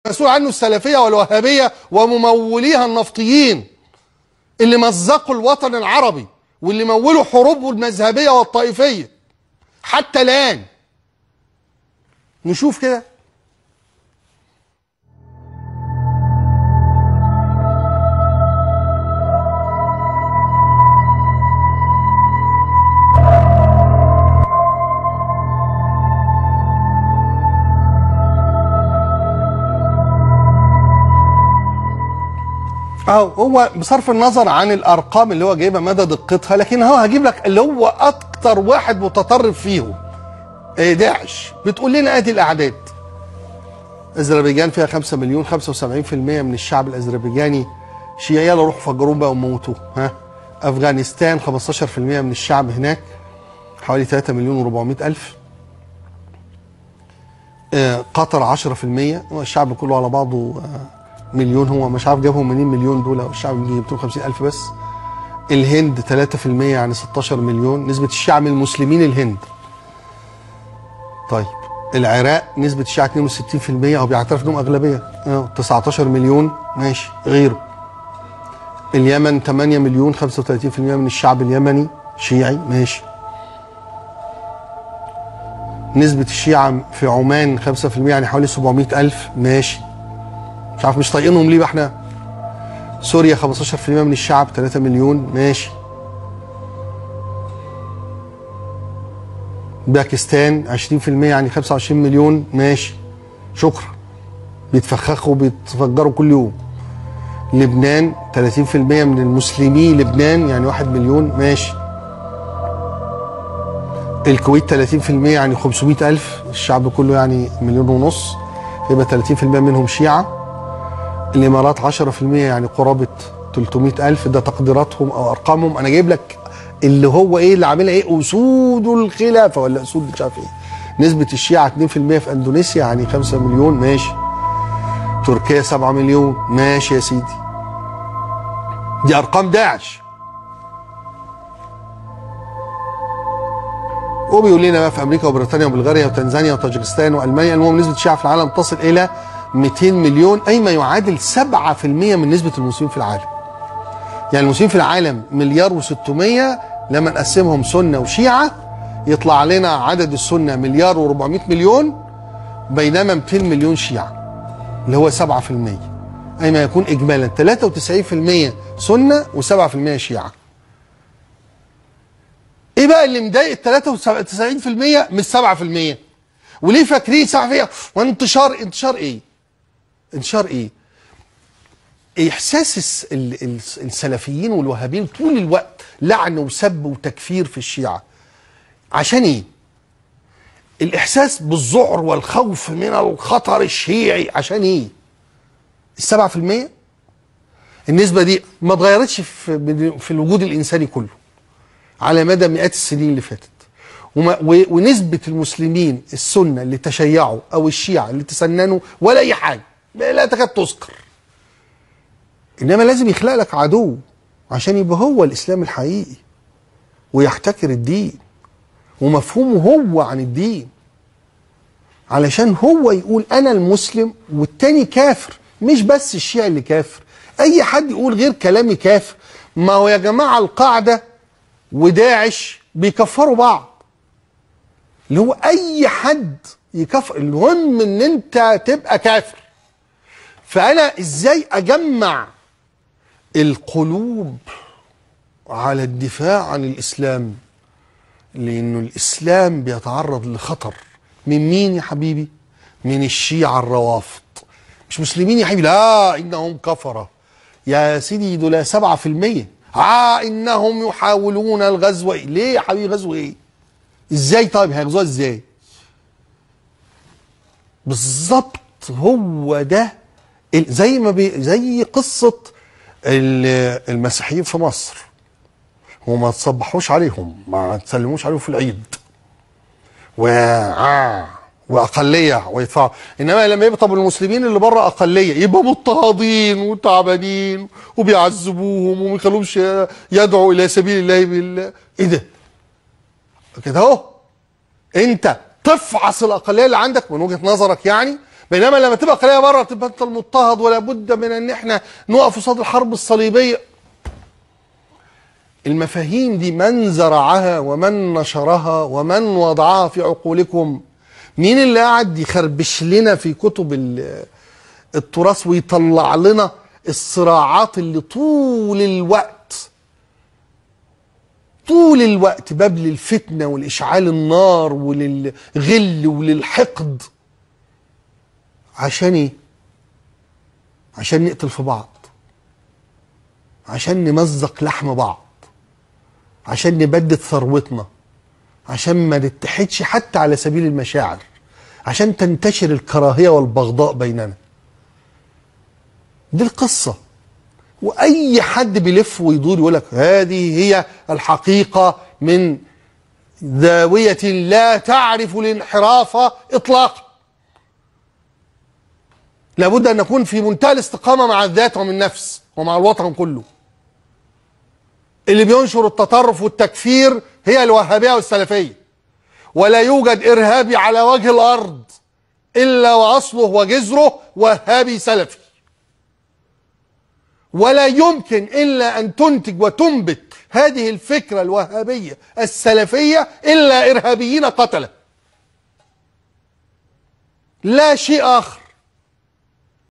مسؤول عنه السلفية والوهابية ومموليها النفطيين اللي مزقوا الوطن العربي واللي مولوا حروبه المذهبية والطائفية حتى الآن. نشوف كده. هو بصرف النظر عن الارقام اللي هو جايبها مدى دقتها، لكن هو هجيب لك اللي هو اكتر واحد متطرف فيهم. داعش بتقول لنا ادي الاعداد. اذربيجان فيها 5 مليون، 75% من الشعب الاذربيجاني شيعي، يلا روحوا فجروهم بقى وموتوه. افغانستان 15% من الشعب هناك حوالي 3 مليون و400 الف. قطر 10%، الشعب كله على بعضه مليون، هو مش عارف جابهم منين مليون دول، الشعب يجي 250 الف بس. الهند 3% يعني 16 مليون، نسبة الشيعة من المسلمين الهند. طيب العراق نسبة الشيعة 62%، هو بيعترف انهم اغلبية، 19 مليون ماشي. غيره اليمن 8 مليون، 35% من الشعب اليمني شيعي ماشي. نسبة الشيعة في عمان 5% يعني حوالي 700 الف ماشي. مش عارف مش طايقينهم ليه بقى احنا. سوريا 15% من الشعب 3 مليون ماشي. باكستان 20% يعني 25 مليون ماشي. شكرا. بيتفخخوا بيتفجروا كل يوم. لبنان 30% من المسلمي لبنان يعني 1 مليون ماشي. الكويت 30% يعني 500 ألف، الشعب كله يعني 1.5 مليون، يبقى 30% منهم شيعة. الإمارات 10% يعني قرابة 300 ألف، ده تقديراتهم أو أرقامهم. أنا جايب لك اللي هو إيه اللي عاملها إيه، أسود الخلافة ولا أسود مش عارف إيه. نسبة الشيعة 2% في أندونيسيا يعني 5 مليون ماشي. تركيا 7 مليون ماشي يا سيدي. دي أرقام داعش. وبيقول لنا بقى في أمريكا وبريطانيا وبلغاريا وتنزانيا وطاجكستان وألمانيا، المهم نسبة الشيعة في العالم تصل إلى 200 مليون، أي ما يعادل 7% من نسبة المسلمين في العالم. يعني المسلمين في العالم 1.600، لما نقسمهم سنة وشيعة يطلع لنا عدد السنة 1.400 بينما 200 مليون شيعة اللي هو 7%، أي ما يكون إجمالا 93% سنة و7% شيعة. إيه بقى اللي مضايق ال 93% مش 7%؟ وليه فاكرين 7%؟ وانتشار إيه؟ انتشار ايه؟ احساس السلفيين والوهابيين طول الوقت لعن وسب وتكفير في الشيعة. عشان ايه؟ الاحساس بالذعر والخوف من الخطر الشيعي. عشان ايه؟ ال7%؟ النسبة دي ما اتغيرتش في الوجود الانساني كله على مدى مئات السنين اللي فاتت. ونسبة المسلمين السنة اللي تشيعوا او الشيعة اللي تسننوا ولا اي حاجة، لا تكاد تذكر. انما لازم يخلق لك عدو عشان يبقى هو الاسلام الحقيقي ويحتكر الدين ومفهومه هو عن الدين، علشان هو يقول انا المسلم والتاني كافر. مش بس الشيعي اللي كافر، اي حد يقول غير كلامي كافر. ما هو يا جماعه القاعده وداعش بيكفروا بعض، اللي هو اي حد يكفر، المهم ان انت تبقى كافر. فأنا إزاي أجمع القلوب على الدفاع عن الإسلام؟ لأنه الإسلام بيتعرض لخطر من مين يا حبيبي؟ من الشيعة الروافض. مش مسلمين يا حبيبي، لا إنهم كفرة يا سيدي، دول 7%. إنهم يحاولون الغزو. ليه يا حبيبي غزو إيه؟ إزاي طيب هيغزوها إزاي؟ بالظبط هو ده زي قصة المسيحيين في مصر. وما تصبحوش عليهم، ما تسلموش عليهم في العيد وأقلية ويدفعوا. إنما لما يبقى طب المسلمين اللي بره أقلية يبقى مضطهدين وتعبانين وبيعذبوهم وما يخلوهمش يدعوا إلى سبيل الله إيه ده؟ كده أهو أنت تفعص الأقلية اللي عندك من وجهة نظرك يعني بينما لما تبقى قضيه بره تبقى انت المضطهد، ولا بد من ان احنا نقف قصاد الحرب الصليبيه. المفاهيم دي من زرعها ومن نشرها ومن وضعها في عقولكم؟ مين اللي قاعد يخربش لنا في كتب التراث ويطلع لنا الصراعات اللي طول الوقت باب للفتنة والإشعال النار وللغل وللحقد؟ عشان ايه؟ عشان نقتل في بعض، عشان نمزق لحم بعض، عشان نبدد ثروتنا، عشان ما نتحدش حتى على سبيل المشاعر، عشان تنتشر الكراهية والبغضاء بيننا. دي القصة. وأي حد بيلف ويدور يقول لك هذه هي الحقيقة من زاوية لا تعرف الانحراف إطلاقا. لابد أن نكون في منتهى الاستقامة مع الذات ومع النفس ومع الوطن كله. اللي بينشر التطرف والتكفير هي الوهابية والسلفية، ولا يوجد إرهابي على وجه الأرض إلا وأصله وجذره وهابي سلفي، ولا يمكن إلا أن تنتج وتنبت هذه الفكرة الوهابية السلفية إلا إرهابيين قتلة، لا شيء آخر.